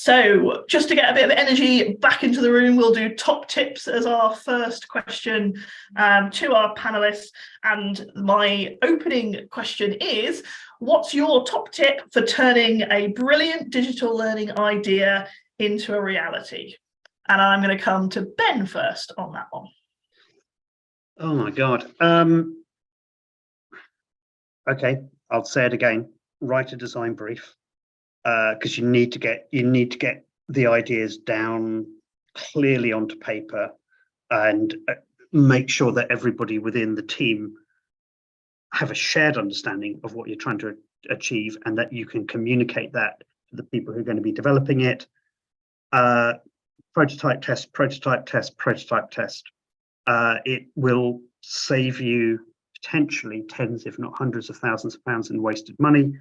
So just to get a bit of energy back into the room, we'll do top tips as our first question to our panelists. And my opening question is, what's your top tip for turning a brilliant digital learning idea into a reality? And I'm going to come to Ben first on that one. Oh my God. Okay, I'll say it again. Write a design brief. Because you need to get the ideas down clearly onto paper, and make sure that everybody within the team have a shared understanding of what you're trying to achieve, and that you can communicate that to the people who are going to be developing it. Prototype test, prototype test, prototype test. It will save you potentially tens, if not hundreds of thousands of pounds in wasted money.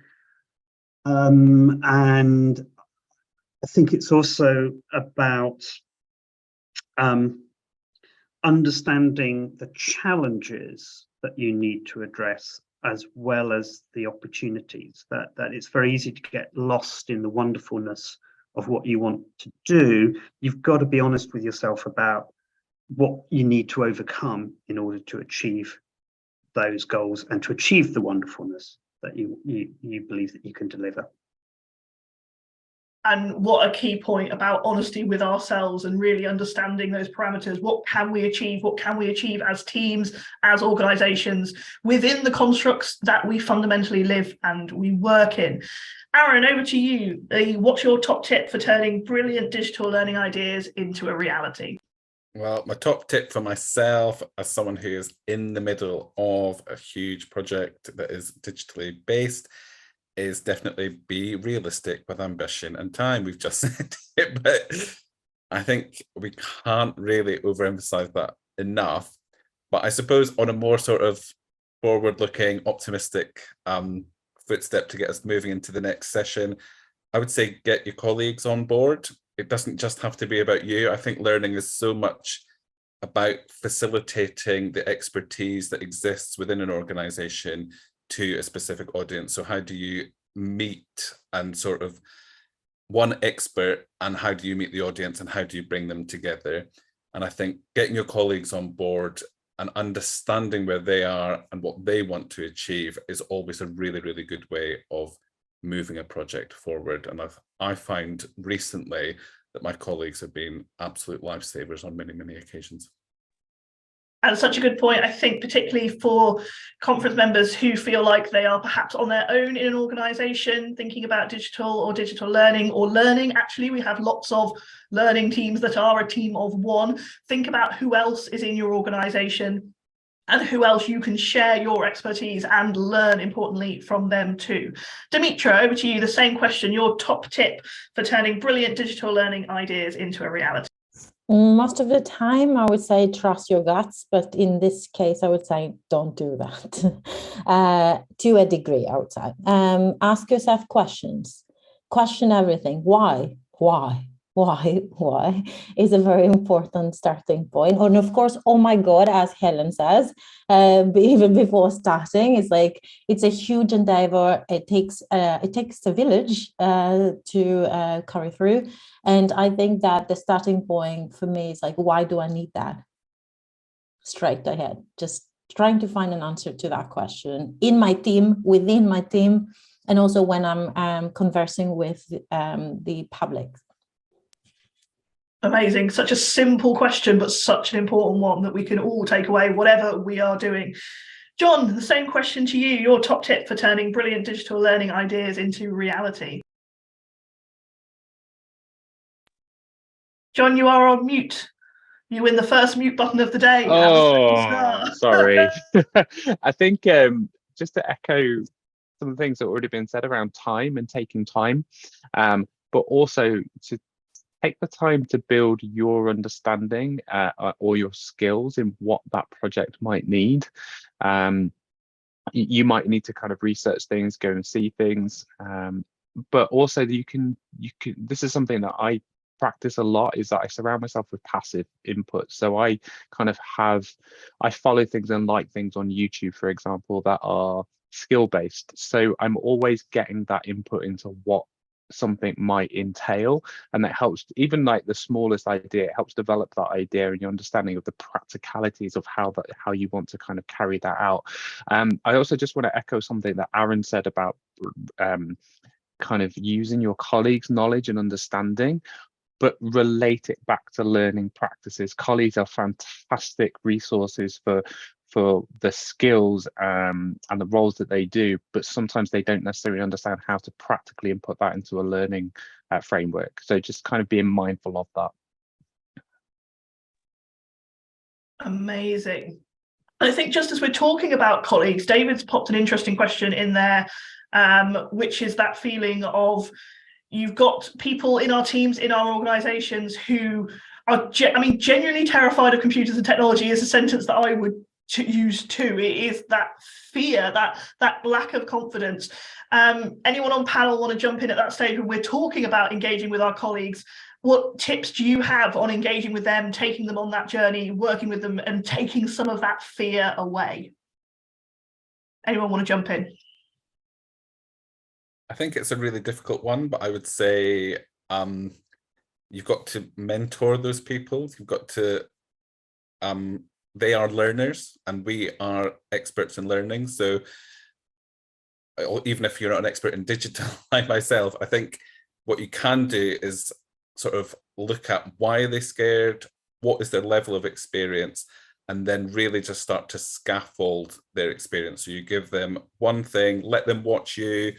And I think it's also about understanding the challenges that you need to address, as well as the opportunities. That it's very easy to get lost in the wonderfulness of what you want to do. You've got to be honest with yourself about what you need to overcome in order to achieve those goals and to achieve the wonderfulness that you believe that you can deliver. And what a key point about honesty with ourselves and really understanding those parameters. What can we achieve? What can we achieve as teams, as organizations, within the constructs that we fundamentally live and we work in? Aaron, over to you. What's your top tip for turning brilliant digital learning ideas into a reality? Well, my top tip for myself, as someone who is in the middle of a huge project that is digitally based, is definitely be realistic with ambition and time. We've just said it, but I think we can't really overemphasize that enough. But I suppose on a more sort of forward-looking, optimistic footstep to get us moving into the next session, I would say get your colleagues on board. It doesn't just have to be about you. I think learning is so much about facilitating the expertise that exists within an organization to a specific audience. So how do you meet and sort of one expert, and how do you meet the audience, and how do you bring them together? And I think getting your colleagues on board and understanding where they are and what they want to achieve is always a really, really good way of moving a project forward. And I find recently that my colleagues have been absolute lifesavers on many, many occasions. And such a good point, I think, particularly for conference members who feel like they are perhaps on their own in an organisation, thinking about digital or digital learning or learning. Actually, we have lots of learning teams that are a team of one. Think about who else is in your organisation and who else you can share your expertise and learn, importantly, from them too. Dimitra, over to you, the same question, your top tip for turning brilliant digital learning ideas into a reality. Most of the time, I would say trust your guts, but in this case, I would say don't do that to a degree, I would say. Ask yourself questions, question everything. Why is a very important starting point. And of course, oh my God, as Helen says, even before starting, it's like, it's a huge endeavor. It takes a village to carry through. And I think that the starting point for me is like, why do I need that? Straight ahead, just trying to find an answer to that question in my team, within my team, and also when I'm conversing with the public. Amazing. Such a simple question, but such an important one that we can all take away, whatever we are doing. John, the same question to you. Your top tip for turning brilliant digital learning ideas into reality. John, you are on mute. You win the first mute button of the day. Oh, sorry. I think just to echo some of the things that have already been said around time and taking time, but also to take the time to build your understanding or your skills in what that project might need. You might need to kind of research things, go and see things, but also you can. This is something that I practice a lot, is that I surround myself with passive input. So I kind of I follow things and like things on YouTube, for example, that are skill based. So I'm always getting that input into what something might entail, and that helps, even like the smallest idea, it helps develop that idea and your understanding of the practicalities of how you want to kind of carry that out. I also just want to echo something that Aaron said about kind of using your colleagues' knowledge and understanding, but relate it back to learning practices. Colleagues are fantastic resources for the skills and the roles that they do, but sometimes they don't necessarily understand how to practically input that into a learning framework. So just kind of being mindful of that. Amazing. I think just as we're talking about colleagues, David's popped an interesting question in there, which is that feeling of, you've got people in our teams, in our organizations, who are, genuinely terrified of computers and technology is a sentence that I would use too. It is that fear, that lack of confidence. Anyone on panel want to jump in at that stage when we're talking about engaging with our colleagues? What tips do you have on engaging with them, taking them on that journey, working with them, and taking some of that fear away? Anyone want to jump in? I think it's a really difficult one, but I would say you've got to mentor those people. You've got to, they are learners and we are experts in learning. So even if you're not an expert in digital like myself, I think what you can do is sort of look at why are they scared, what is their level of experience, and then really just start to scaffold their experience. So you give them one thing, let them watch you,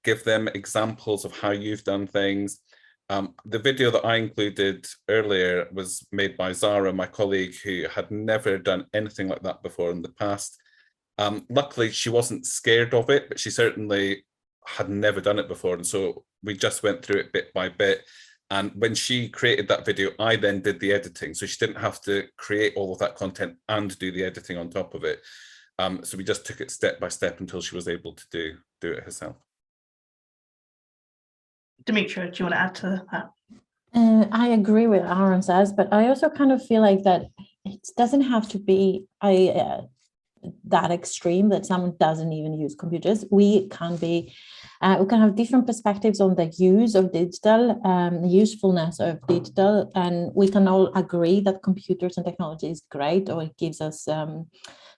give them examples of how you've done things. The video that I included earlier was made by Zara, my colleague, who had never done anything like that before in the past. Luckily, she wasn't scared of it, but she certainly had never done it before. And so we just went through it bit by bit. And when she created that video, I then did the editing. So she didn't have to create all of that content and do the editing on top of it. So we just took it step by step until she was able to do it herself. Dimitra, do you want to add to that? I agree with Aaron says, but I also kind of feel like that it doesn't have to be that extreme that someone doesn't even use computers. We can have different perspectives on the use of digital, the usefulness of digital, and we can all agree that computers and technology is great, or it gives us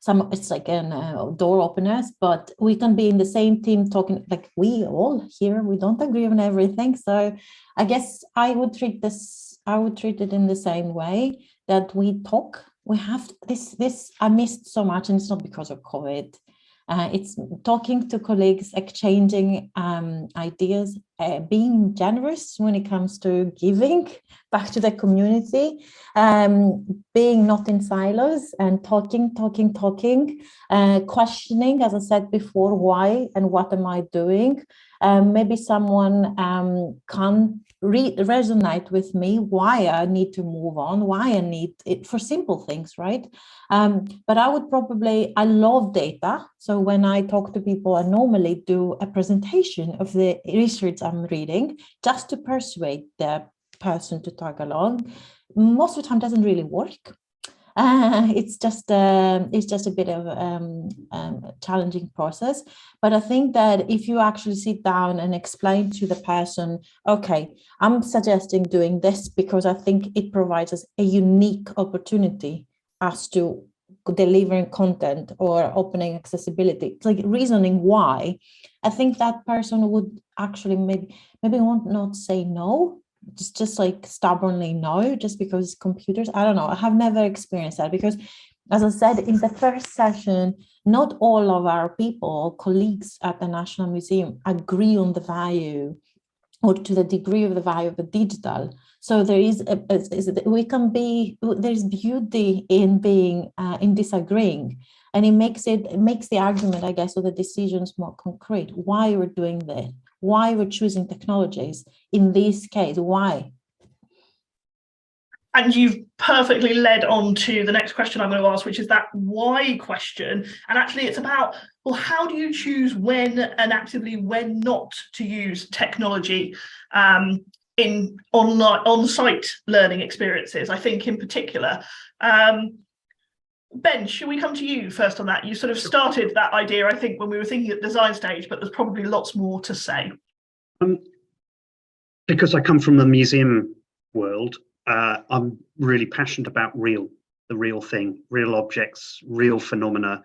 it's like door openers, but we can be in the same team talking, like we all here, we don't agree on everything. So I guess I would treat it in the same way that we talk. We have this I missed so much, and it's not because of COVID. It's talking to colleagues, exchanging ideas, being generous when it comes to giving back to the community, being not in silos and talking, questioning, as I said before, why and what am I doing? Maybe someone can resonate with me, why I need to move on, why I need it for simple things, right? But I love data. So when I talk to people, I normally do a presentation of the research I'm reading just to persuade the person to tag along. Most of the time doesn't really work. It's just a bit of a challenging process, but I think that if you actually sit down and explain to the person, okay, I'm suggesting doing this because I think it provides us a unique opportunity as to delivering content or opening accessibility, it's like reasoning why, I think that person would actually maybe won't not say no, just like stubbornly no, just because computers. I don't know. I have never experienced that because, as I said in the first session, not all of our people, colleagues at the National Museum, agree on the value or to the degree of the value of the digital. So there is there's beauty in being in disagreeing, and it makes the argument, I guess, or the decisions more concrete. Why we're doing this, why we're choosing technologies in this case, why? And you've perfectly led on to the next question I'm going to ask, which is that why question. And actually it's about, well, how do you choose when and actively when not to use technology in online on-site learning experiences, I think in particular. Ben, should we come to you first on that? You sort of started that idea, I think, when we were thinking at design stage, but there's probably lots more to say. because I come from the museum world, I'm really passionate about the real thing, real objects, real phenomena.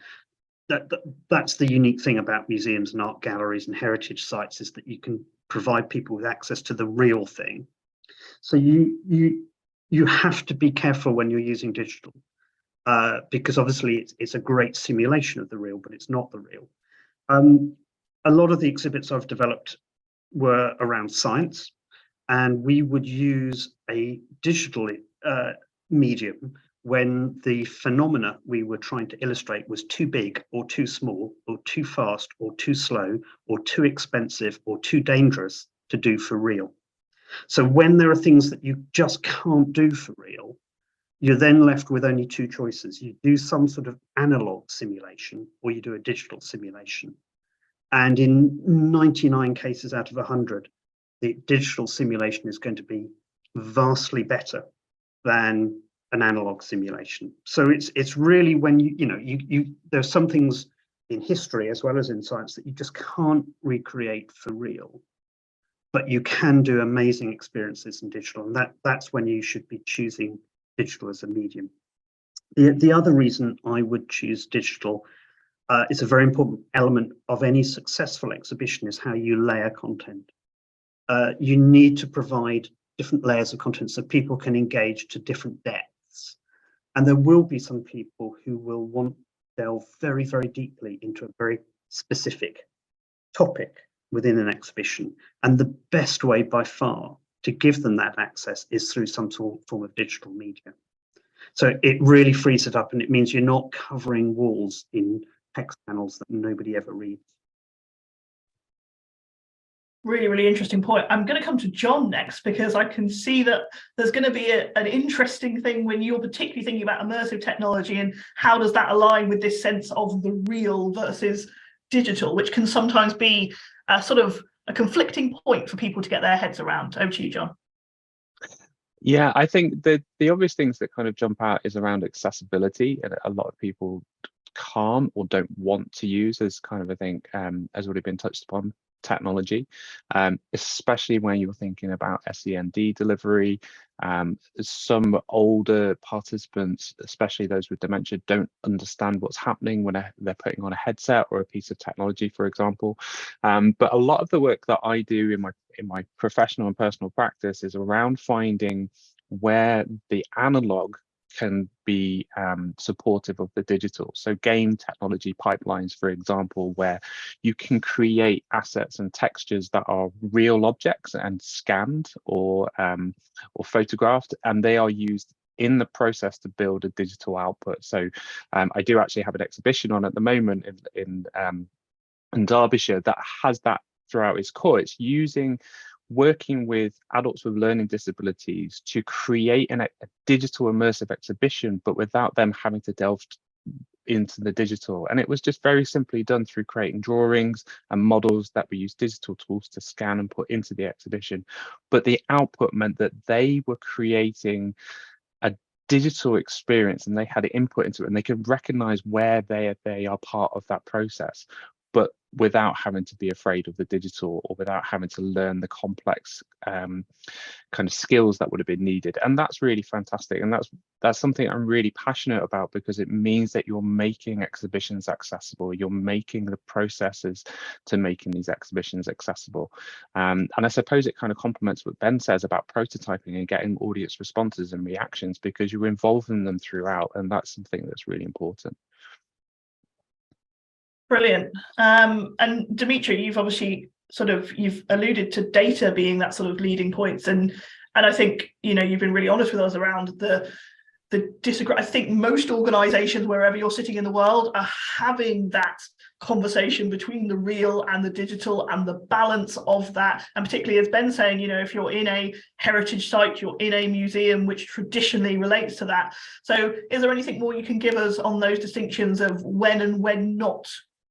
That's the unique thing about museums and art galleries and heritage sites, is that you can provide people with access to the real thing. So you have to be careful when you're using digital, because obviously it's a great simulation of the real, but it's not the real. A lot of the exhibits I've developed were around science, and we would use a digital medium when the phenomena we were trying to illustrate was too big or too small or too fast or too slow or too expensive or too dangerous to do for real. So when there are things that you just can't do for real, you're then left with only two choices. You do some sort of analog simulation, or you do a digital simulation. And in 99 cases out of 100, the digital simulation is going to be vastly better than an analog simulation. So it's really when there's some things in history as well as in science that you just can't recreate for real, but you can do amazing experiences in digital, and that's when you should be choosing digital as a medium. The other reason I would choose digital, it's a very important element of any successful exhibition, is how you layer content. You need to provide different layers of content so people can engage to different depths. And there will be some people who will want to delve very, very deeply into a very specific topic within an exhibition. And the best way by far to give them that access is through some form of digital media. So it really frees it up, and it means you're not covering walls in text panels that nobody ever reads. Really, really interesting point. I'm going to come to John next, because I can see that there's going to be an interesting thing when you're particularly thinking about immersive technology, and how does that align with this sense of the real versus digital, which can sometimes be a sort of a conflicting point for people to get their heads around. Over to you, John. Yeah, I think the obvious things that kind of jump out is around accessibility, and a lot of people can't or don't want to use, as kind of, I think, has already been touched upon, technology, especially when you're thinking about SEND delivery. Some older participants, especially those with dementia, don't understand what's happening when they're putting on a headset or a piece of technology, for example. But a lot of the work that I do in my professional and personal practice is around finding where the analog can be supportive of the digital. So game technology pipelines, for example, where you can create assets and textures that are real objects and scanned or photographed, and they are used in the process to build a digital output. So I do actually have an exhibition on at the moment in Derbyshire that has that throughout its core. It's working with adults with learning disabilities to create a digital immersive exhibition, but without them having to delve into the digital. And it was just very simply done through creating drawings and models that we use digital tools to scan and put into the exhibition. But the output meant that they were creating a digital experience, and they had input into it, and they could recognize where they are part of that process, but without having to be afraid of the digital, or without having to learn the complex kind of skills that would have been needed. And that's really fantastic, and that's something I'm really passionate about, because it means that you're making exhibitions accessible, you're making the processes to making these exhibitions accessible. And I suppose it kind of complements what Ben says about prototyping and getting audience responses and reactions, because you're involving them throughout, and that's something that's really important. Brilliant. And Dimitra, you've alluded to data being that sort of leading points, and I think you've been really honest with us around the disagree. I think most organizations, wherever you're sitting in the world, are having that conversation between the real and the digital, and the balance of that. And particularly, as Ben's saying, if you're in a heritage site, you're in a museum, which traditionally relates to that. So is there anything more you can give us on those distinctions of when and when not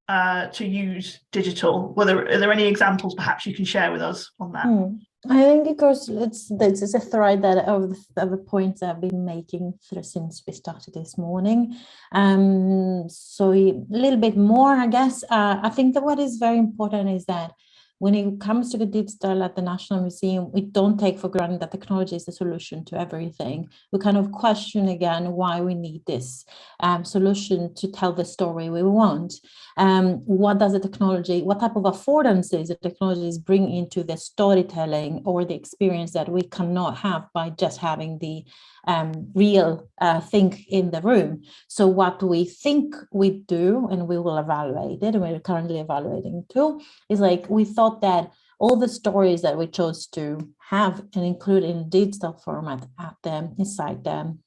to use digital? Are there any examples perhaps you can share with us on that? I think, because this is a thread that of the points I've been making since we started this morning. So a little bit more, I guess. I think that what is very important is that when it comes to the digital at the National Museum, we don't take for granted that technology is the solution to everything. We kind of question again why we need this solution to tell the story we want. What does the technology, what type of affordances the technologies bring into the storytelling or the experience that we cannot have by just having the real thing in the room. So what we think we do, and we will evaluate it, and we're currently evaluating too, is like we thought that all the stories that we chose to have and include in digital format at them inside them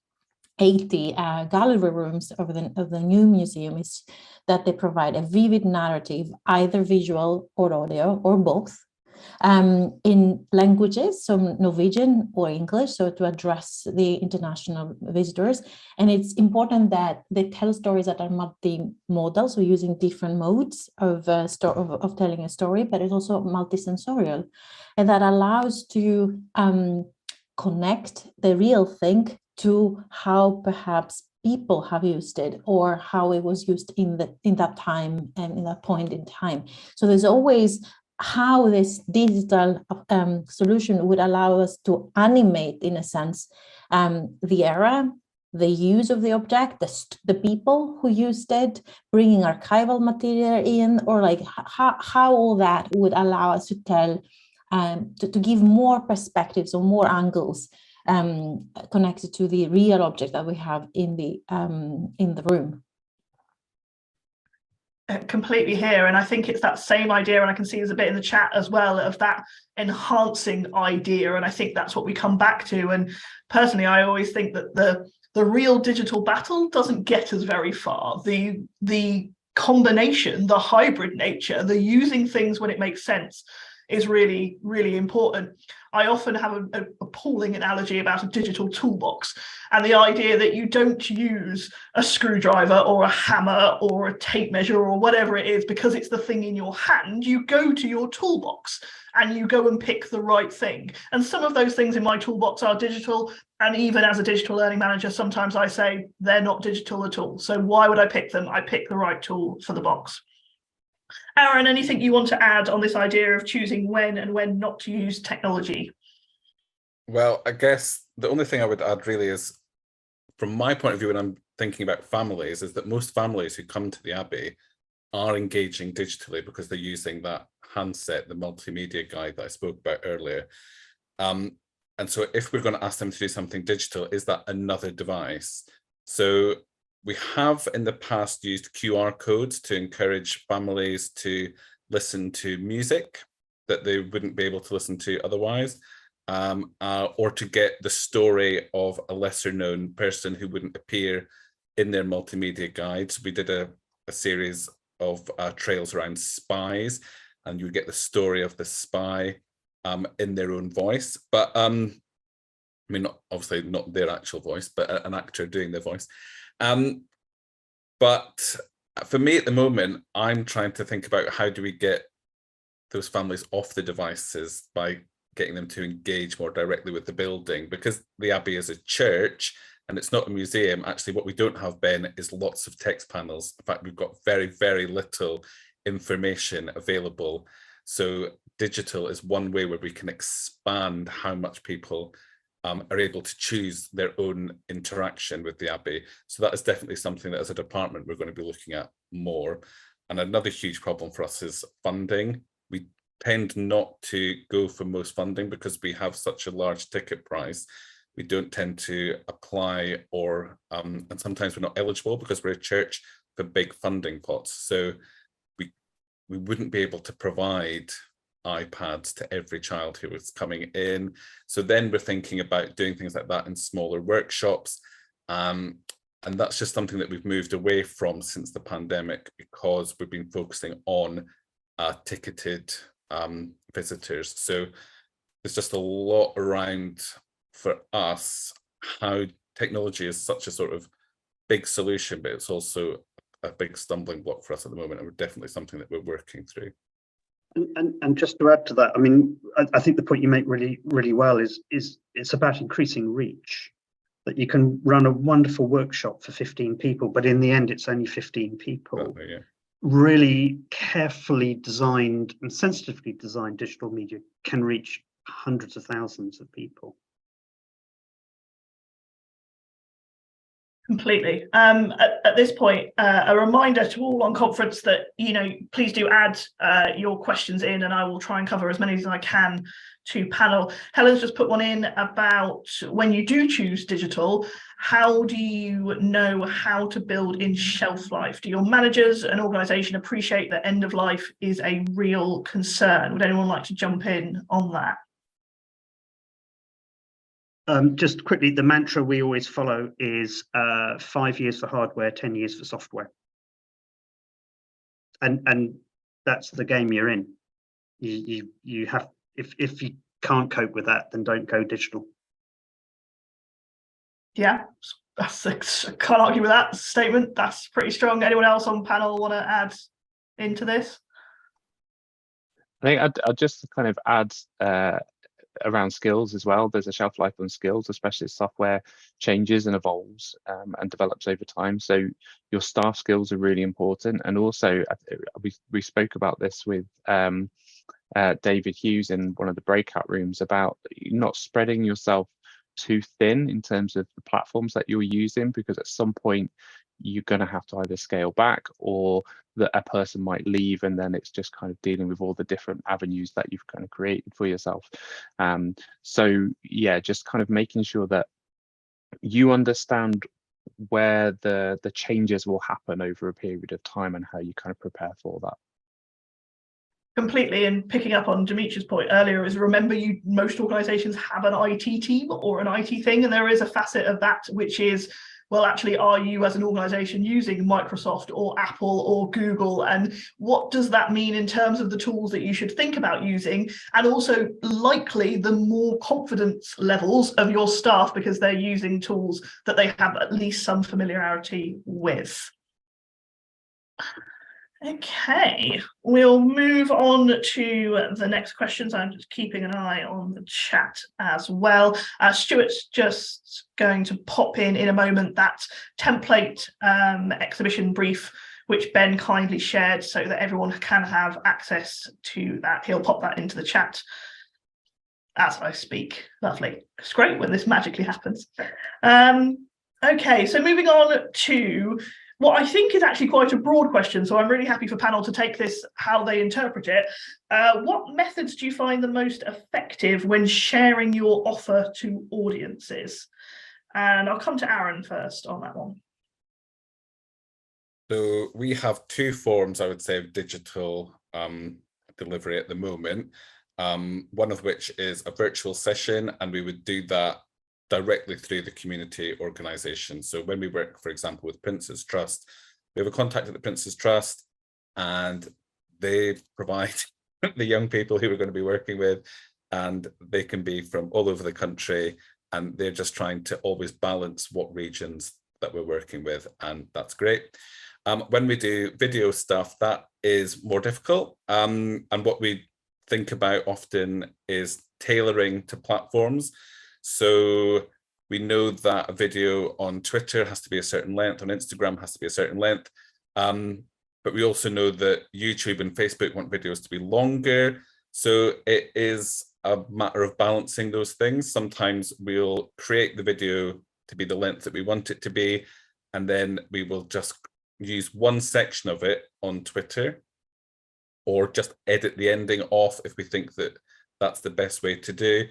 80 gallery rooms of the new museum is that they provide a vivid narrative, either visual or audio or both, in languages, so Norwegian or English, so to address the international visitors. And it's important that they tell stories that are multimodal, so using different modes of telling a story, but it's also multisensorial, and that allows to connect the real thing to how perhaps people have used it or how it was used in that time and in that point in time. So there's always how this digital solution would allow us to animate, in a sense, the era, the use of the object, the people who used it, bringing archival material in, or like how all that would allow us to tell, to give more perspectives or more angles connected to the real object that we have in the room. Completely here, and I think it's that same idea, and I can see there's a bit in the chat as well of that enhancing idea, and I think that's what we come back to. And personally, I always think that the real digital battle doesn't get us very far. The combination, the hybrid nature, the using things when it makes sense is really, really important. I often have a appalling analogy about a digital toolbox and the idea that you don't use a screwdriver or a hammer or a tape measure or whatever it is because it's the thing in your hand. You go to your toolbox and you go and pick the right thing. And some of those things in my toolbox are digital. And even as a digital learning manager, sometimes I say they're not digital at all. So why would I pick them? I pick the right tool for the box. Aaron, anything you want to add on this idea of choosing when and when not to use technology? Well, I guess the only thing I would add really is, from my point of view, when I'm thinking about families, is that most families who come to the Abbey are engaging digitally because they're using that handset, the multimedia guide that I spoke about earlier. And so if we're going to ask them to do something digital, is that another device? So we have in the past used QR codes to encourage families to listen to music that they wouldn't be able to listen to otherwise, or to get the story of a lesser known person who wouldn't appear in their multimedia guides. We did a series of trails around spies, and you would get the story of the spy in their own voice. But I mean, obviously not their actual voice, but an actor doing their voice. But for me at the moment, I'm trying to think about how do we get those families off the devices by getting them to engage more directly with the building, because the Abbey is a church and it's not a museum. Actually, what we don't have, Ben, is lots of text panels. In fact, we've got very, very little information available. So digital is one way where we can expand how much people are able to choose their own interaction with the Abbey. So that is definitely something that as a department we're going to be looking at more. And another huge problem for us is funding. We tend not to go for most funding because we have such a large ticket price. We don't tend to apply, or and sometimes we're not eligible because we're a church for big funding pots. So we wouldn't be able to provide iPads to every child who was coming in. So then we're thinking about doing things like that in smaller workshops. And that's just something that we've moved away from since the pandemic, because we've been focusing on ticketed visitors. So there's just a lot around for us how technology is such a sort of big solution, but it's also a big stumbling block for us at the moment, and we're definitely something that we're working through. And just to add to that, I mean, I think the point you make really, really well is it's about increasing reach. That you can run a wonderful workshop for 15 people, but in the end, it's only 15 people. Yeah. really carefully designed and sensitively designed digital media can reach hundreds of thousands of people. Completely. At this point, a reminder to all on conference that, please do add your questions in, and I will try and cover as many as I can to panel. Helen's just put one in about when you do choose digital, how do you know how to build in shelf life? Do your managers and organisation appreciate that end of life is a real concern? Would anyone like to jump in on that? Just quickly, the mantra we always follow is 5 years for hardware, 10 years for software. And that's the game you're in. You have, if you can't cope with that, then don't go digital. Yeah, I can't argue with that statement. That's pretty strong. Anyone else on panel want to add into this? I think I'd just kind of add around skills as well. There's a shelf life on skills, especially as software changes and evolves and develops over time. So your staff skills are really important. And also, we spoke about this with David Hughes in one of the breakout rooms about not spreading yourself too thin in terms of the platforms that you're using, because at some point you're going to have to either scale back, or that a person might leave, and then it's just kind of dealing with all the different avenues that you've kind of created for yourself. So yeah, just kind of making sure that you understand where the changes will happen over a period of time and how you kind of prepare for that. Completely, and picking up on Dimitra's point earlier is, remember, most organizations have an IT team or an IT thing, and there is a facet of that which is, well, actually, are you as an organization using Microsoft or Apple or Google, and what does that mean in terms of the tools that you should think about using, and also likely the more confidence levels of your staff because they're using tools that they have at least some familiarity with. Okay, we'll move on to the next questions. I'm just keeping an eye on the chat as well. Stuart's just going to pop in a moment that template exhibition brief which Ben kindly shared so that everyone can have access to that. He'll pop that into the chat as I speak. Lovely. It's great when this magically happens. Okay, so moving on to what I think is actually quite a broad question, so I'm really happy for panel to take this how they interpret it. What methods do you find the most effective when sharing your offer to audiences? And I'll come to Aaron first on that one. So we have two forms, I would say, of digital delivery at the moment. One of which is a virtual session, and we would do that directly through the community organisation. So when we work, for example, with Prince's Trust, we have a contact at the Prince's Trust, and they provide the young people who we're going to be working with, and they can be from all over the country, and they're just trying to always balance what regions that we're working with, and that's great. When we do video stuff, that is more difficult, and what we think about often is tailoring to platforms. So we know that a video on Twitter has to be a certain length, on Instagram has to be a certain length, but we also know that YouTube and Facebook want videos to be longer. So it is a matter of balancing those things. Sometimes we'll create the video to be the length that we want it to be, and then we will just use one section of it on Twitter, or just edit the ending off if we think that that's the best way to do.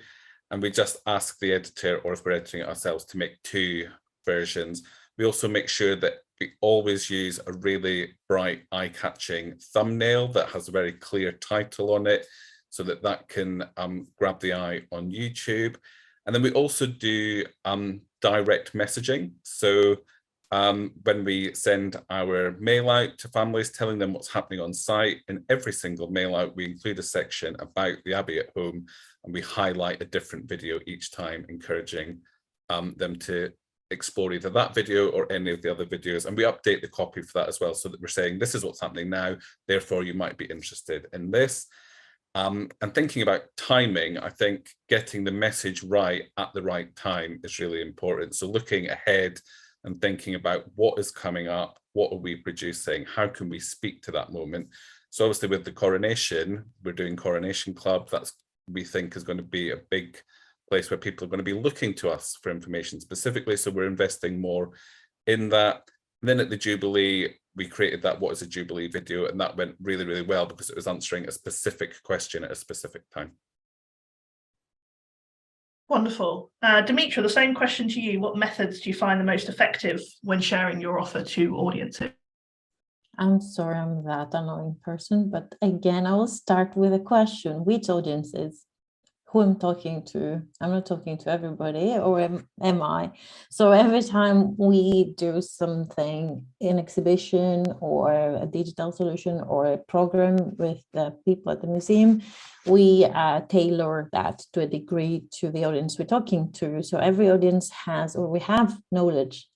And we just ask the editor, or if we're editing it ourselves, to make two versions. We also make sure that we always use a really bright, eye-catching thumbnail that has a very clear title on it, so that that can grab the eye on YouTube. And then we also do direct messaging. So when we send our mail out to families telling them what's happening on site, in every single mail out, we include a section about the Abbey at Home, and we highlight a different video each time, encouraging them to explore either that video or any of the other videos. And we update the copy for that as well, so that we're saying this is what's happening now, therefore you might be interested in this. And thinking about timing, I think getting the message right at the right time is really important. So looking ahead and thinking about what is coming up, what are we producing, how can we speak to that moment. So obviously with the coronation, we're doing Coronation Club. That's, we think, is going to be a big place where people are going to be looking to us for information specifically. So we're investing more in that. And then at the Jubilee, we created that What is a Jubilee video, and that went really, really well because it was answering a specific question at a specific time. Wonderful. Dimitra, the same question to you. What methods do you find the most effective when sharing your offer to audiences? I'm sorry I'm that annoying person, but again, I will start with a question. Which audiences? Who I'm talking to? I'm not talking to everybody, or am I? So every time we do something, an exhibition or a digital solution or a program with the people at the museum, we tailor that to a degree to the audience we're talking to. So every audience has, or we have knowledge,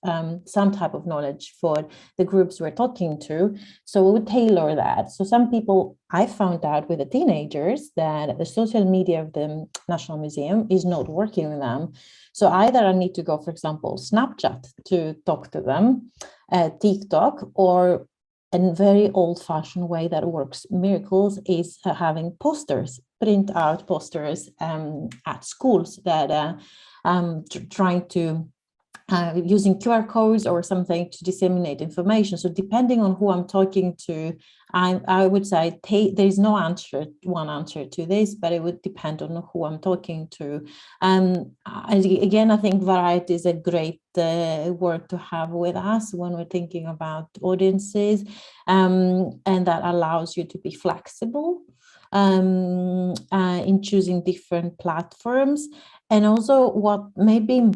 some type of knowledge for the groups we're talking to. So we would tailor that. So some people, I found out with the teenagers that the social media of the National Museum is not working with them. So either I need to go, for example, Snapchat to talk to them, TikTok, or a very old-fashioned way that works miracles is having posters, print out posters at schools that trying to using QR codes or something to disseminate information. So depending on who I'm talking to, I would say there's no one answer to this, but it would depend on who I'm talking to. Again, I think variety is a great word to have with us when we're thinking about audiences, and that allows you to be flexible in choosing different platforms. And also what maybe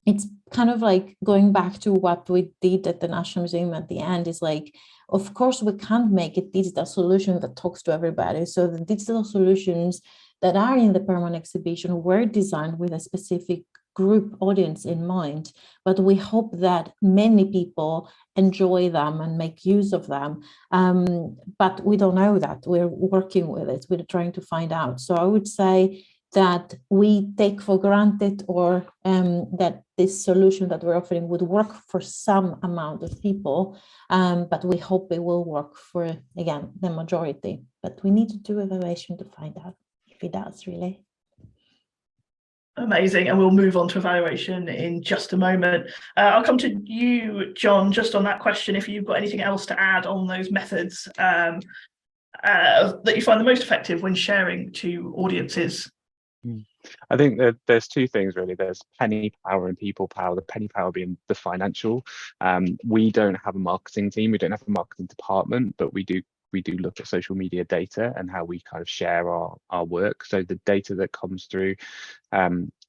it's kind of like going back to what we did at the National Museum at the end is like, of course, we can't make a digital solution that talks to everybody. So the digital solutions that are in the permanent exhibition were designed with a specific group audience in mind, but we hope that many people enjoy them and make use of them. But we don't know that. We're working with it. We're trying to find out. So I would say that we take for granted, or that this solution that we're offering would work for some amount of people, but we hope it will work for, again, the majority. But we need to do evaluation to find out if it does, really. Amazing, and we'll move on to evaluation in just a moment. I'll come to you, John, just on that question, if you've got anything else to add on those methods that you find the most effective when sharing to audiences. I think that there's two things really. There's penny power and people power. The penny power being the financial. We don't have a marketing team. We don't have a marketing department, but we do look at social media data and how we kind of share our work. So the data that comes through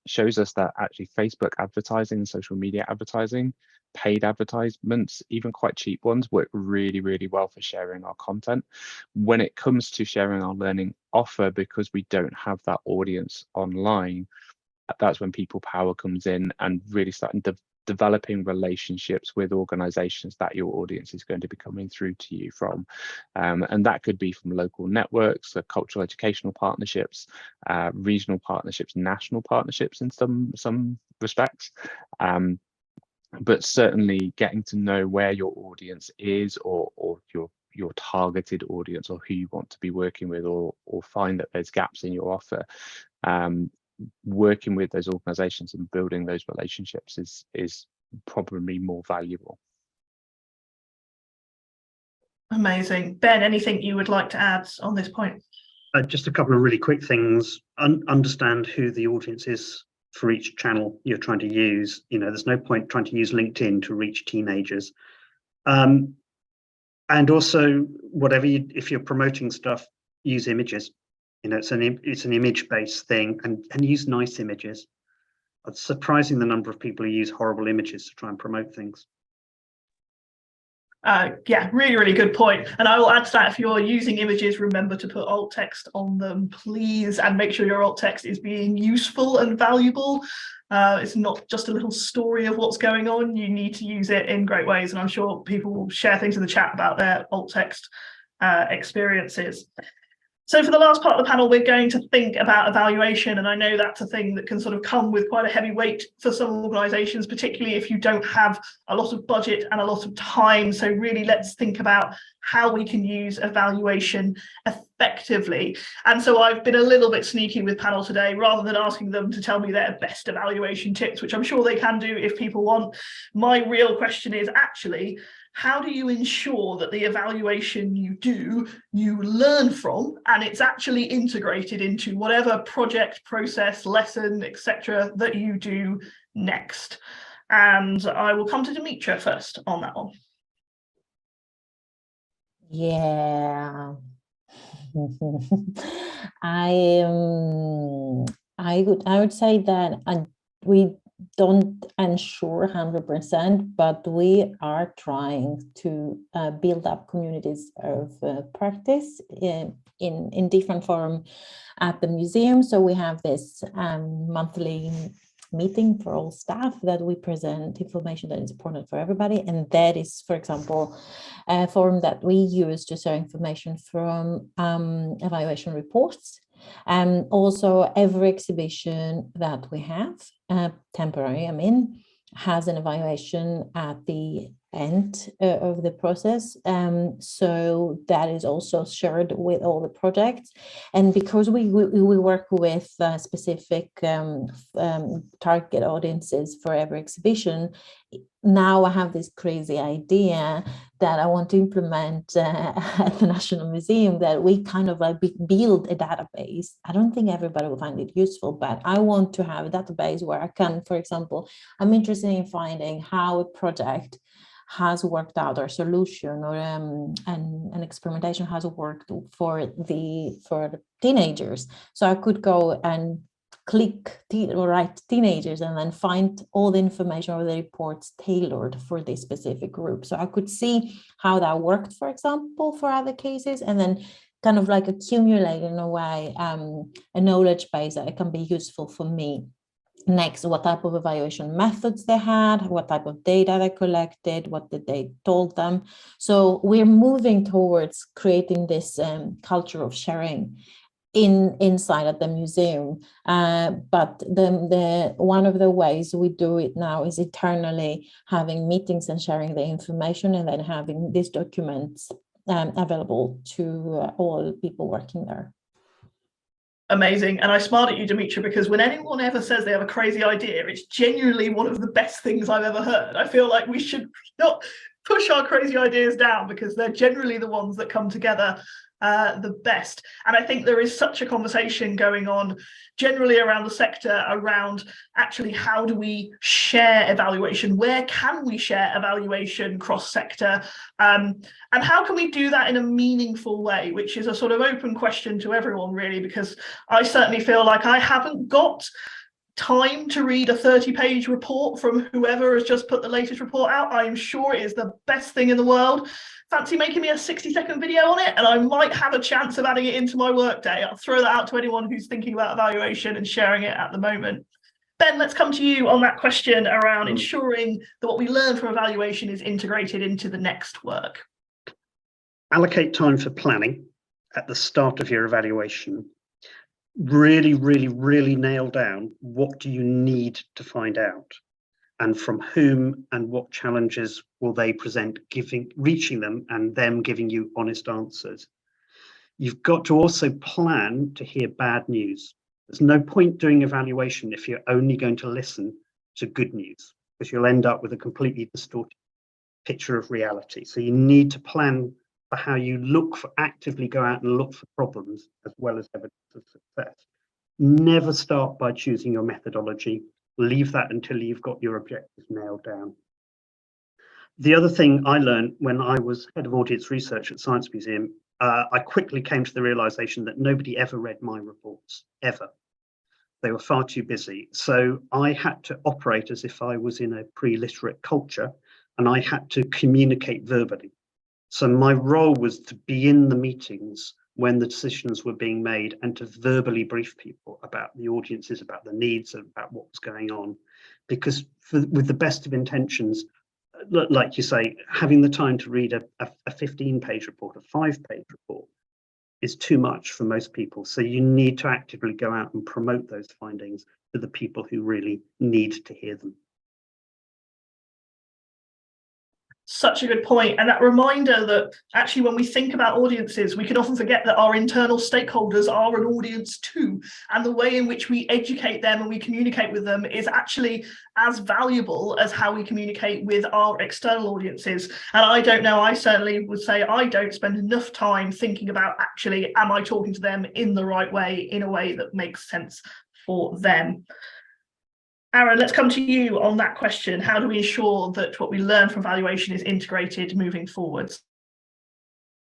shows us that actually Facebook advertising and social media advertising, paid advertisements, even quite cheap ones, work really, really well for sharing our content. When it comes to sharing our learning offer, because we don't have that audience online, that's when people power comes in and really starting developing relationships with organizations that your audience is going to be coming through to you from. And that could be from local networks, cultural educational partnerships, regional partnerships, national partnerships in some respects. But certainly getting to know where your audience is, or your targeted audience, or who you want to be working with, or find that there's gaps in your offer. Working with those organizations and building those relationships is probably more valuable. Amazing. Ben, anything you would like to add on this point? Just a couple of really quick things. Understand who the audience is for each channel you're trying to use. You know, there's no point trying to use LinkedIn to reach teenagers. And also, if you're promoting stuff, use images. You know, it's an image-based thing, and use nice images. It's surprising the number of people who use horrible images to try and promote things. Yeah, really, really good point. And I will add to that, if you're using images, remember to put alt text on them, please, and make sure your alt text is being useful and valuable. It's not just a little story of what's going on. You need to use it in great ways, and I'm sure people will share things in the chat about their alt text experiences. So for the last part of the panel, we're going to think about evaluation, and I know that's a thing that can sort of come with quite a heavy weight for some organisations, particularly if you don't have a lot of budget and a lot of time. So really, let's think about how we can use evaluation effectively. And so I've been a little bit sneaky with panel today, rather than asking them to tell me their best evaluation tips, which I'm sure they can do if people want. My real question is actually, how do you ensure that the evaluation you do, you learn from, and it's actually integrated into whatever project, process, lesson, etc. that you do next? And I will come to Dimitra first on that one. Yeah. I would say that we don't ensure 100%, but we are trying to build up communities of practice in different form at the museum. So we have this monthly meeting for all staff that we present information that is important for everybody, and that is, for example, a forum that we use to share information from evaluation reports. And also every exhibition that we have, temporary, has an evaluation at the end of the process. So that is also shared with all the projects. And because we work with specific target audiences for every exhibition, now I have this crazy idea that I want to implement at the National Museum, that we kind of like build a database. I don't think everybody will find it useful, but I want to have a database where I can, for example, I'm interested in finding how a project has worked out, or solution, or an experimentation has worked for the teenagers. So I could go and click write teenagers and then find all the information or the reports tailored for this specific group. So I could see how that worked, for example, for other cases, and then kind of like accumulate in a way a knowledge base that can be useful for me. Next, what type of evaluation methods they had, what type of data they collected, what did they told them. So we're moving towards creating this culture of sharing inside at the museum, but the one of the ways we do it now is internally having meetings and sharing the information, and then having these documents available to all people working there. Amazing. And I smiled at you, Dimitra, because when anyone ever says they have a crazy idea, it's genuinely one of the best things I've ever heard. I feel like we should not push our crazy ideas down, because they're generally the ones that come together the best. And I think there is such a conversation going on generally around the sector around actually how do we share evaluation, where can we share evaluation cross-sector, and how can we do that in a meaningful way, which is a sort of open question to everyone really, because I certainly feel like I haven't got time to read a 30-page report from whoever has just put the latest report out. I am sure it is the best thing in the world. Fancy making me a 60-second video on it, and I might have a chance of adding it into my workday. I'll throw that out to anyone who's thinking about evaluation and sharing it at the moment. Ben, let's come to you on that question around ensuring that what we learn from evaluation is integrated into the next work. Allocate time for planning at the start of your evaluation. Really, really, really nail down what do you need to find out, and from whom, and what challenges will they present, reaching them, and them giving you honest answers. You've got to also plan to hear bad news. There's no point doing evaluation if you're only going to listen to good news, because you'll end up with a completely distorted picture of reality. So you need to plan for how you actively go out and look for problems as well as evidence of success. Never start by choosing your methodology. Leave that until you've got your objectives nailed down. The other thing I learned when I was head of audience research at Science Museum, I quickly came to the realization that nobody ever read my reports, ever. They were far too busy. So I had to operate as if I was in a pre-literate culture, and I had to communicate verbally. So my role was to be in the meetings when the decisions were being made, and to verbally brief people about the audiences, about the needs, about what was going on. Because with the best of intentions, like you say, having the time to read a 15-page report, a 5-page report, is too much for most people. So you need to actively go out and promote those findings to the people who really need to hear them. Such a good point. And that reminder that actually when we think about audiences, we can often forget that our internal stakeholders are an audience too. And the way in which we educate them and we communicate with them is actually as valuable as how we communicate with our external audiences. And I don't know, I certainly would say I don't spend enough time thinking about actually, am I talking to them in the right way, in a way that makes sense for them? Aaron, let's come to you on that question. How do we ensure that what we learn from valuation is integrated moving forwards?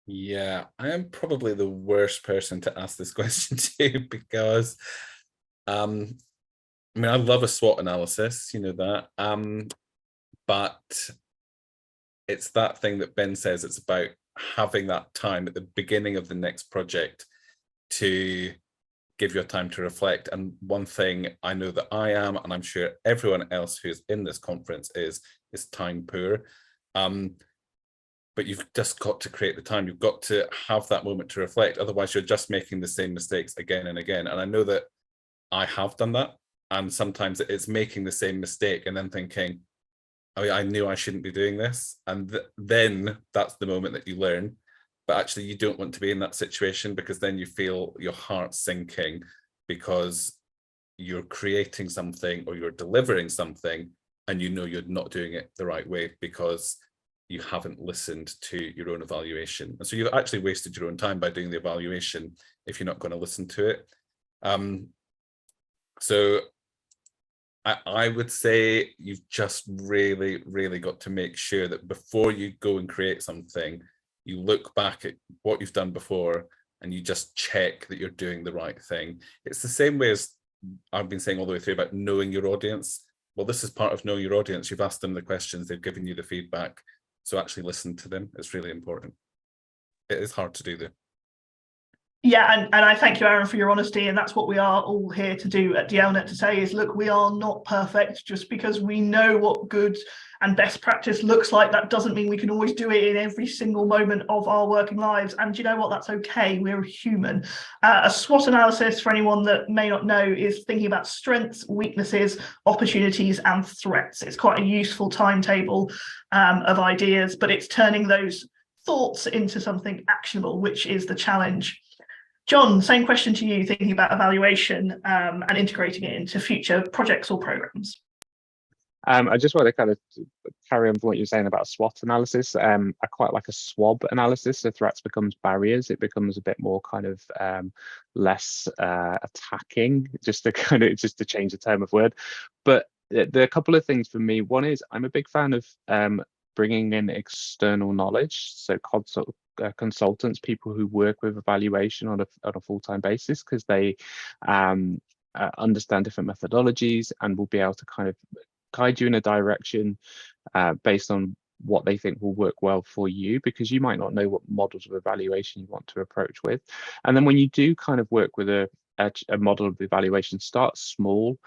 Yeah, I am probably the worst person to ask this question to, because I mean, I love a SWOT analysis, you know that, but it's that thing that Ben says, it's about having that time at the beginning of the next project to give your time to reflect. And one thing I know that I am, and I'm sure everyone else who's in this conference is time poor. But you've just got to create the time. You've got to have that moment to reflect. Otherwise, you're just making the same mistakes again and again. And I know that I have done that. And sometimes it's making the same mistake and then thinking, oh, I knew I shouldn't be doing this. And then that's the moment that you learn. But actually, you don't want to be in that situation, because then you feel your heart sinking because you're creating something or you're delivering something and you know you're not doing it the right way because you haven't listened to your own evaluation. And so you've actually wasted your own time by doing the evaluation if you're not going to listen to it. So I would say you've just really, really got to make sure that before you go and create something, you look back at what you've done before and you just check that you're doing the right thing. It's the same way as I've been saying all the way through about knowing your audience. Well, this is part of knowing your audience. You've asked them the questions, they've given you the feedback. So actually listen to them. It's really important. It is hard to do though. Yeah, and I thank you, Aaron, for your honesty. And that's what we are all here to do at DLNET, to say is, look, we are not perfect. Just because we know what good and best practice looks like, that doesn't mean we can always do it in every single moment of our working lives. And you know what? That's okay. We're human. A SWOT analysis, for anyone that may not know, is thinking about strengths, weaknesses, opportunities, and threats. It's quite a useful timetable of ideas, but it's turning those thoughts into something actionable, which is the challenge. John, same question to you, thinking about evaluation and integrating it into future projects or programs. I just want to kind of carry on from what you're saying about SWOT analysis. I quite like a SWOB analysis. So threats becomes barriers. It becomes a bit more kind of less attacking, just to change the term of word. But there are a couple of things for me. One is I'm a big fan of bringing in external knowledge, so consultants, people who work with evaluation on a full-time basis, because they understand different methodologies and will be able to kind of guide you in a direction based on what they think will work well for you, because you might not know what models of evaluation you want to approach with. And then when you do kind of work with a model of evaluation, start small.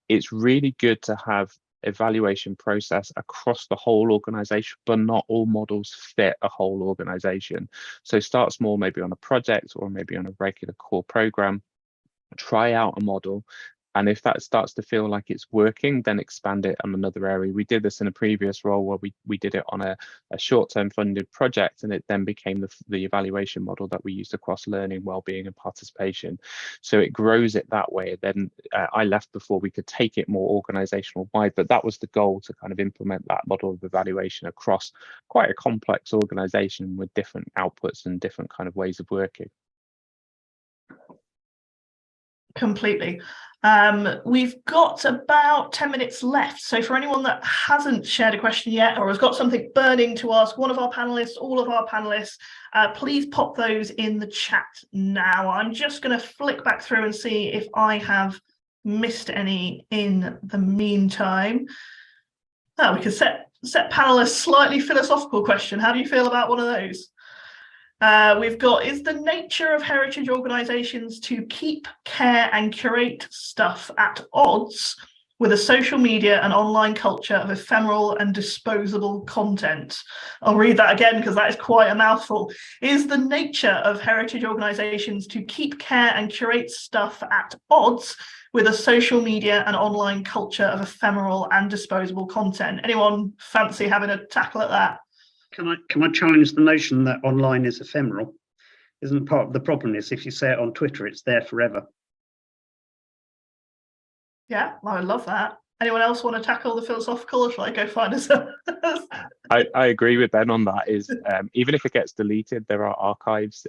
It's really good to have evaluation process across the whole organization, but not all models fit a whole organization. So start small, maybe on a project or maybe on a regular core program. Try out a model, and if that starts to feel like it's working, then expand it on another area. We did this in a previous role where we did it on a short-term funded project, and it then became the evaluation model that we used across learning, well-being, and participation. So it grows it that way. Then I left before we could take it more organizational wide, but that was the goal, to kind of implement that model of evaluation across quite a complex organization with different outputs and different kind of ways of working. Completely. We've got about 10 minutes left. So for anyone that hasn't shared a question yet or has got something burning to ask one of our panelists, all of our panelists, please pop those in the chat now. I'm just going to flick back through and see if I have missed any in the meantime. Oh, we could set panelists slightly philosophical question. How do you feel about one of those? We've got, is the nature of heritage organisations to keep, care and curate stuff at odds with a social media and online culture of ephemeral and disposable content. I'll read that again because that is quite a mouthful. Is the nature of heritage organisations to keep, care and curate stuff at odds with a social media and online culture of ephemeral and disposable content? Anyone fancy having a tackle at that? Can I challenge the notion that online is ephemeral? Isn't part of the problem is if you say it on Twitter, it's there forever? Yeah, I would love that. Anyone else want to tackle the philosophical, or shall I go find us? I agree with Ben on that. Is even if it gets deleted, there are archives.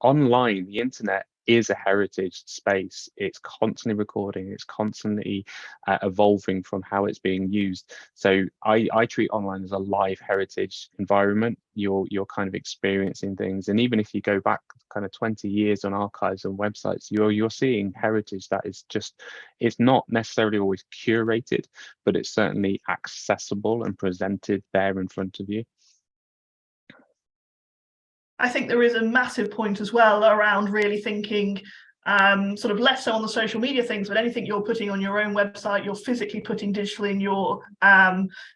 Online, the internet is a heritage space. It's constantly recording. It's constantly evolving from how it's being used. So I treat online as a live heritage environment. You're kind of experiencing things, and even if you go back kind of 20 years on archives and websites, you're seeing heritage that is just, it's not necessarily always curated, but it's certainly accessible and presented there in front of you. I think there is a massive point as well around really thinking sort of less so on the social media things, but anything you're putting on your own website, you're physically putting digitally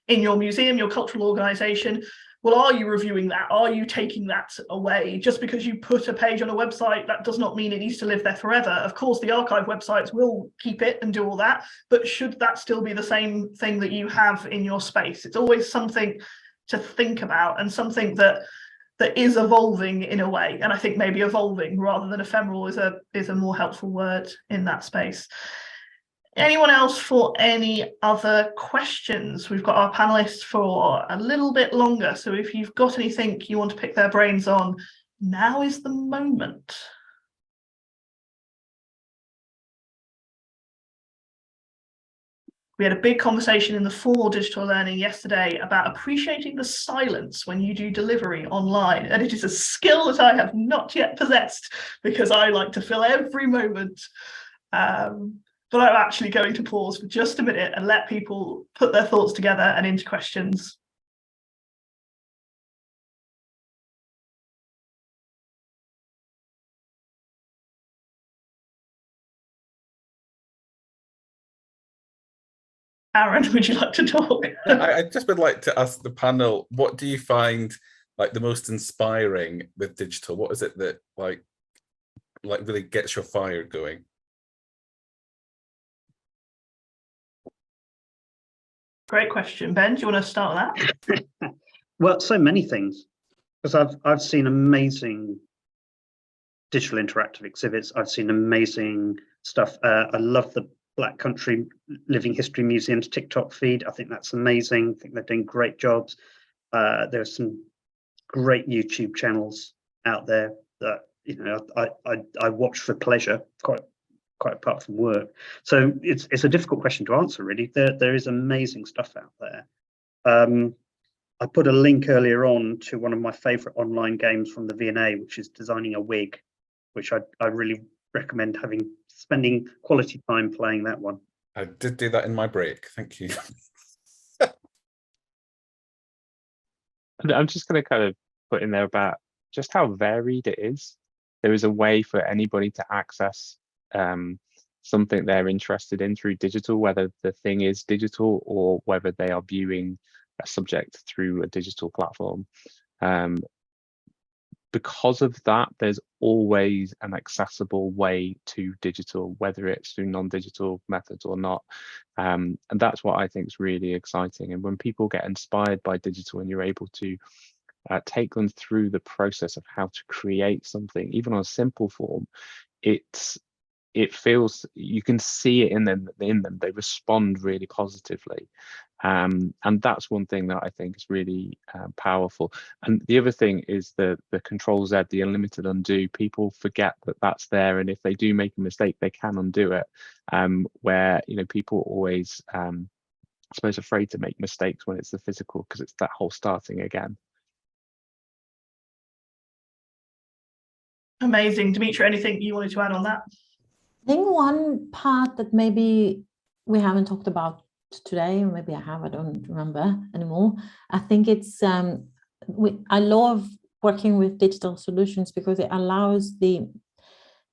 in your museum, your cultural organisation. Well, are you reviewing that? Are you taking that away? Just because you put a page on a website, that does not mean it needs to live there forever. Of course, the archive websites will keep it and do all that, but should that still be the same thing that you have in your space? It's always something to think about, and something that is evolving in a way. And I think maybe evolving rather than ephemeral is a more helpful word in that space. Anyone else for any other questions? We've got our panelists for a little bit longer, so if you've got anything you want to pick their brains on, now is the moment. We had a big conversation in the formal digital learning yesterday about appreciating the silence when you do delivery online. And it is a skill that I have not yet possessed, because I like to fill every moment. But I'm actually going to pause for just a minute and let people put their thoughts together and into questions. Aaron, would you like to talk? I just would like to ask the panel, what do you find like the most inspiring with digital? What is it that like really gets your fire going? Great question. Ben, do you want to start with that? Well, so many things, because I've seen amazing digital interactive exhibits. I've seen amazing stuff. I love the Black Country Living History Museum's TikTok feed. I think that's amazing. I think they're doing great jobs. There's some great YouTube channels out there that, you know, I watch for pleasure, quite apart from work. So it's a difficult question to answer, really. There is amazing stuff out there. I put a link earlier on to one of my favorite online games from the V&A, which is Designing a Wig, which I really recommend spending quality time playing that one. I did do that in my break. Thank you. I'm just going to kind of put in there about just how varied it is. There is a way for anybody to access something they're interested in through digital, whether the thing is digital or whether they are viewing a subject through a digital platform. Because of that, there's always an accessible way to digital, whether it's through non-digital methods or not. And that's what I think is really exciting. And when people get inspired by digital and you're able to take them through the process of how to create something, even on a simple form, it feels, you can see it in them, they respond really positively. And that's one thing that I think is really powerful. And the other thing is the Control Z, the unlimited undo. People forget that that's there, and if they do make a mistake, they can undo it. Where, you know, people are always, I suppose, afraid to make mistakes when it's the physical, because it's that whole starting again. Amazing. Dimitra, anything you wanted to add on that? I think one part that maybe we haven't talked about today, or maybe I don't remember anymore. I think it's I love working with digital solutions because it allows the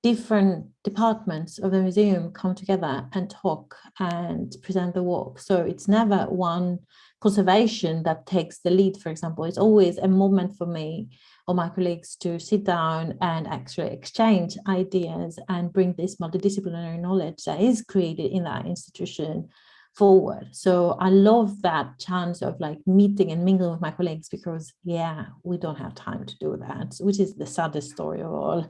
different departments of the museum come together and talk and present the work. So it's never one conservation that takes the lead, for example. It's always a moment for me or my colleagues to sit down and actually exchange ideas and bring this multidisciplinary knowledge that is created in that institution forward. So I love that chance of like meeting and mingling with my colleagues, because yeah, we don't have time to do that, which is the saddest story of all.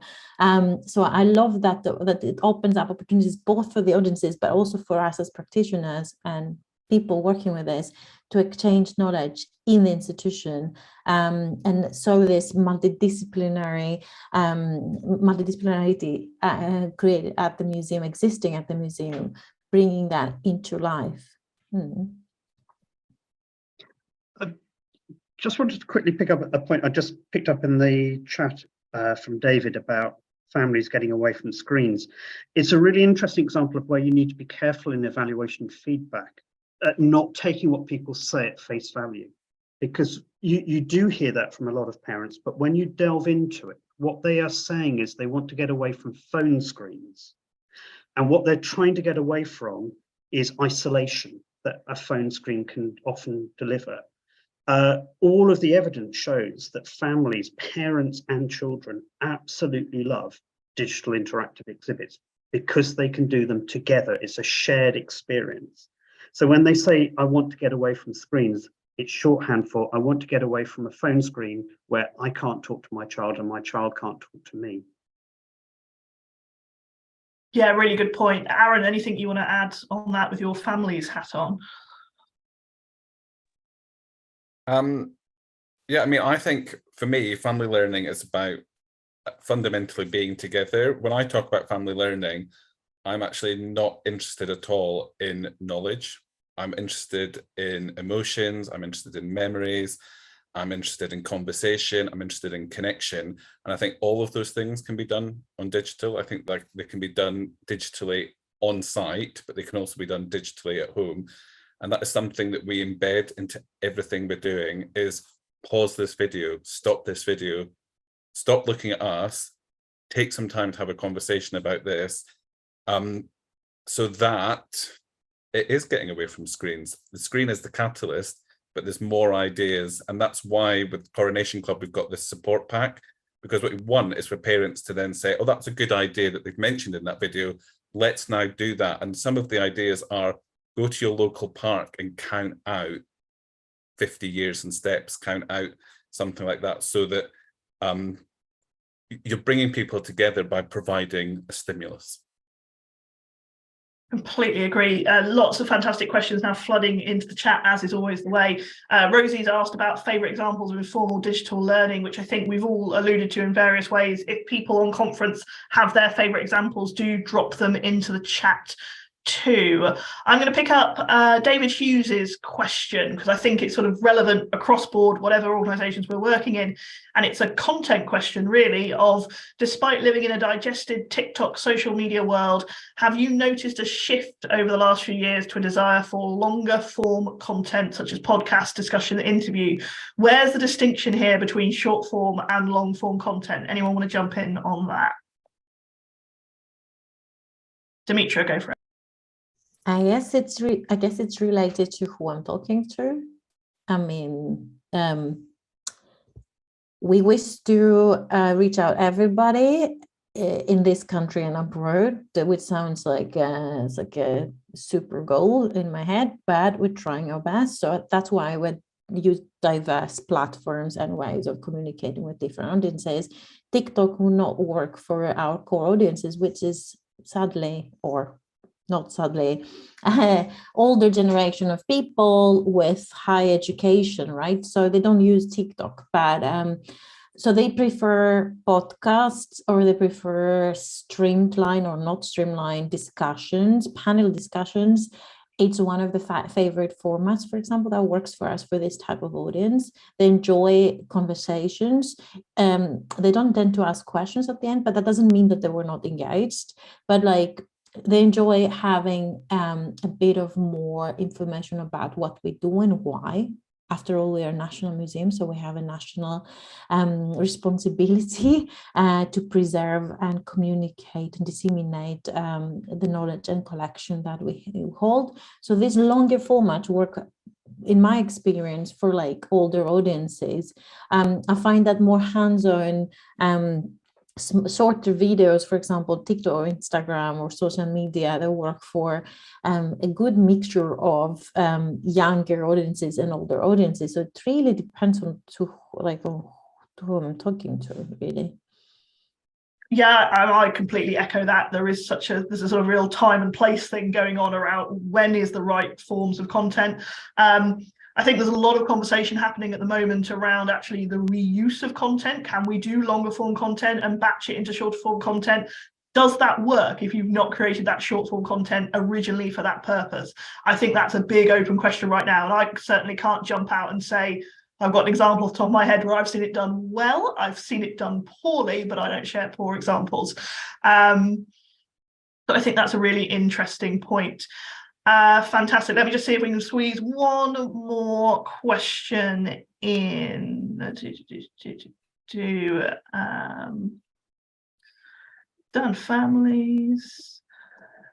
So I love that it opens up opportunities both for the audiences, but also for us as practitioners and people working with this to exchange knowledge in the institution. And so this multidisciplinarity created at the museum, existing at the museum, bringing that into life. Just wanted to quickly pick up a point I just picked up in the chat from David about families getting away from screens. It's a really interesting example of where you need to be careful in evaluation feedback, not taking what people say at face value, because you do hear that from a lot of parents, but when you delve into it, what they are saying is they want to get away from phone screens. And what they're trying to get away from is isolation that a phone screen can often deliver. All of the evidence shows that families, parents and children absolutely love digital interactive exhibits because they can do them together. It's a shared experience. So when they say, I want to get away from screens, it's shorthand for, I want to get away from a phone screen where I can't talk to my child and my child can't talk to me. Yeah, really good point. Aaron, anything you want to add on that with your family's hat on? Yeah, I mean, I think for me, family learning is about fundamentally being together. When I talk about family learning, I'm actually not interested at all in knowledge. I'm interested in emotions. I'm interested in memories. I'm interested in conversation. I'm interested in connection. And I think all of those things can be done on digital. I think like they can be done digitally on site, but they can also be done digitally at home. And that is something that we embed into everything we're doing, is pause this video, stop this video, stop looking at us, take some time to have a conversation about this, so that it is getting away from screens. The screen is the catalyst, but there's more ideas. And that's why with Coronation Club, we've got this support pack, because what we want is for parents to then say, oh, that's a good idea that they've mentioned in that video. Let's now do that. And some of the ideas are, go to your local park and count out 50 years and steps, count out something like that, so that you're bringing people together by providing a stimulus. Completely agree. Lots of fantastic questions now flooding into the chat, as is always the way. Rosie's asked about favourite examples of informal digital learning, which I think we've all alluded to in various ways. If people on conference have their favourite examples, do drop them into the chat too. I'm going to pick up David Hughes's question, because I think it's sort of relevant across board, whatever organisations we're working in. And it's a content question, really, of, despite living in a digested TikTok social media world, have you noticed a shift over the last few years to a desire for longer form content, such as podcast, discussion, interview? Where's the distinction here between short form and long form content? Anyone want to jump in on that? Dimitra, go for it. I guess it's related to who I'm talking to. I mean, we wish to reach out everybody in this country and abroad, which sounds like it's like a super goal in my head, but we're trying our best. So that's why we use diverse platforms and ways of communicating with different audiences. TikTok will not work for our core audiences, which is sadly, or not sadly, older generation of people with high education, right? So they don't use TikTok, but so they prefer podcasts, or they prefer streamlined or not streamlined discussions, panel discussions. It's one of the favorite formats, for example, that works for us for this type of audience. They enjoy conversations. They don't tend to ask questions at the end, but that doesn't mean that they were not engaged. But like, they enjoy having a bit of more information about what we do and why, after all, we are a national museum, so we have a national responsibility to preserve and communicate and disseminate the knowledge and collection that we hold. So this longer format work, in my experience, for like older audiences, I find that more hands-on shorter videos, for example, TikTok or Instagram or social media, that work for a good mixture of younger audiences and older audiences. So it really depends on to who I'm talking to, really. Yeah, I completely echo that. There's a sort of real time and place thing going on around when is the right forms of content. I think there's a lot of conversation happening at the moment around actually the reuse of content. Can we do longer form content and batch it into shorter form content? Does that work if you've not created that short form content originally for that purpose? I think that's a big open question right now. And I certainly can't jump out and say, I've got an example off the top of my head where I've seen it done well. I've seen it done poorly, but I don't share poor examples. But I think that's a really interesting point. Fantastic. Let me just see if we can squeeze one more question in. Done families.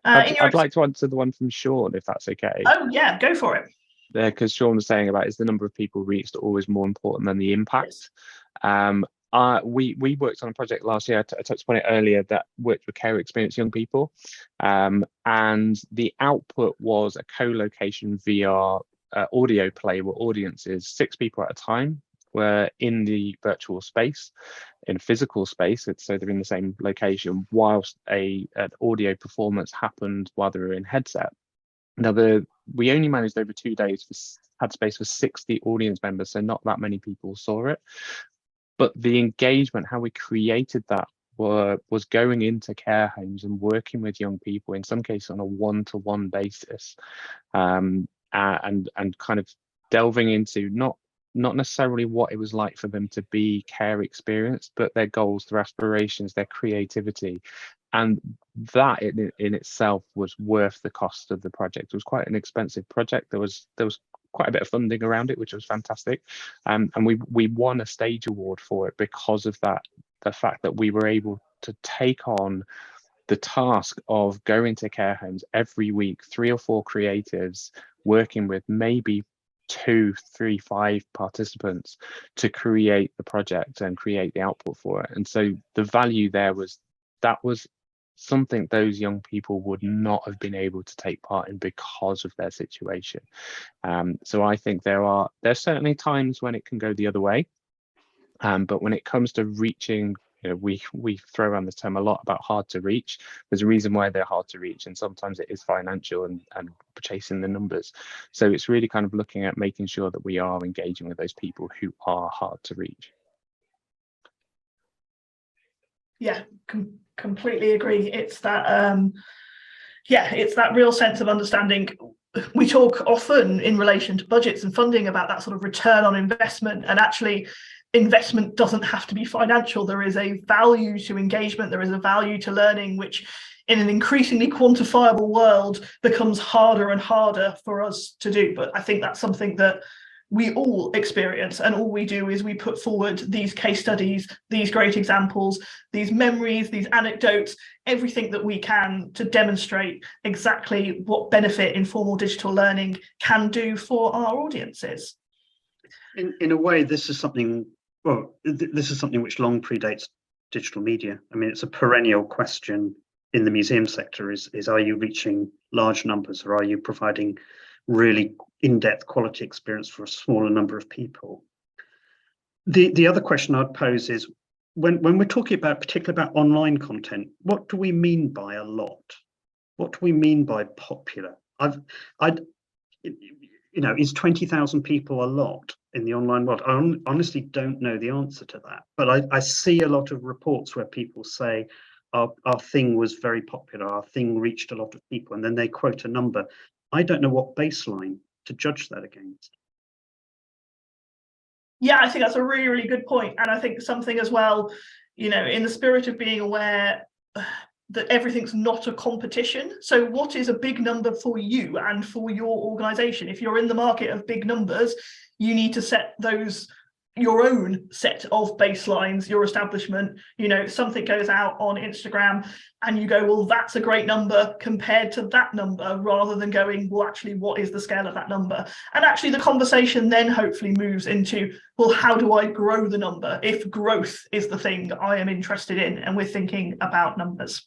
I'd like to answer the one from Sean, if that's okay. Oh yeah, go for it. Because Sean was saying about, is the number of people reached always more important than the impact? Yes. We worked on a project last year, I touched upon it earlier, that worked with care experienced young people, and the output was a co-location VR audio play where audiences, 6 people at a time, were in the virtual space, in a physical space, so they're in the same location, whilst an audio performance happened while they were in headset. Now, we only managed over 2 days, had space for 60 audience members, so not that many people saw it. But the engagement, how we created that, was going into care homes and working with young people, in some cases on a one-to-one basis, and kind of delving into not necessarily what it was like for them to be care experienced, but their goals, their aspirations, their creativity. And that in itself was worth the cost of the project. It was quite an expensive project. There was quite a bit of funding around it, which was fantastic. And we won a stage award for it because of that, the fact that we were able to take on the task of going to care homes every week, 3 or 4 creatives working with maybe 2, 3, 5 participants to create the project and create the output for it. And so the value there was, that was something those young people would not have been able to take part in because of their situation. So I think there's certainly times when it can go the other way, but when it comes to reaching, we throw around this term a lot about hard to reach. There's a reason why they're hard to reach, and sometimes it is financial and chasing the numbers. So it's really kind of looking at making sure that we are engaging with those people who are hard to reach. Yeah, completely agree. It's that it's that real sense of understanding. We talk often in relation to budgets and funding about that sort of return on investment, and actually investment doesn't have to be financial. There is a value to engagement, there is a value to learning, which in an increasingly quantifiable world becomes harder and harder for us to do. But I think that's something that we all experience, and all we do is we put forward these case studies, these great examples, these memories, these anecdotes, everything that we can to demonstrate exactly what benefit informal digital learning can do for our audiences. In a way, this is something, this is something which long predates digital media. I mean, it's a perennial question in the museum sector, is are you reaching large numbers, or are you providing really in-depth quality experience for a smaller number of people? The other question I'd pose is, when we're talking about, particularly about online content, what do we mean by a lot? What do we mean by popular? Is 20,000 people a lot in the online world? I honestly don't know the answer to that, but I see a lot of reports where people say our thing was very popular, our thing reached a lot of people, and then they quote a number. I don't know what baseline to judge that against. Yeah, I think that's a really, really good point. And I think something as well, in the spirit of being aware that everything's not a competition. So what is a big number for you and for your organization? If you're in the market of big numbers, you need to set your own set of baselines, your establishment. Something goes out on Instagram and you go, well, that's a great number compared to that number, rather than going, well, actually, what is the scale of that number? And actually the conversation then hopefully moves into, well, how do I grow the number if growth is the thing I am interested in? And we're thinking about numbers.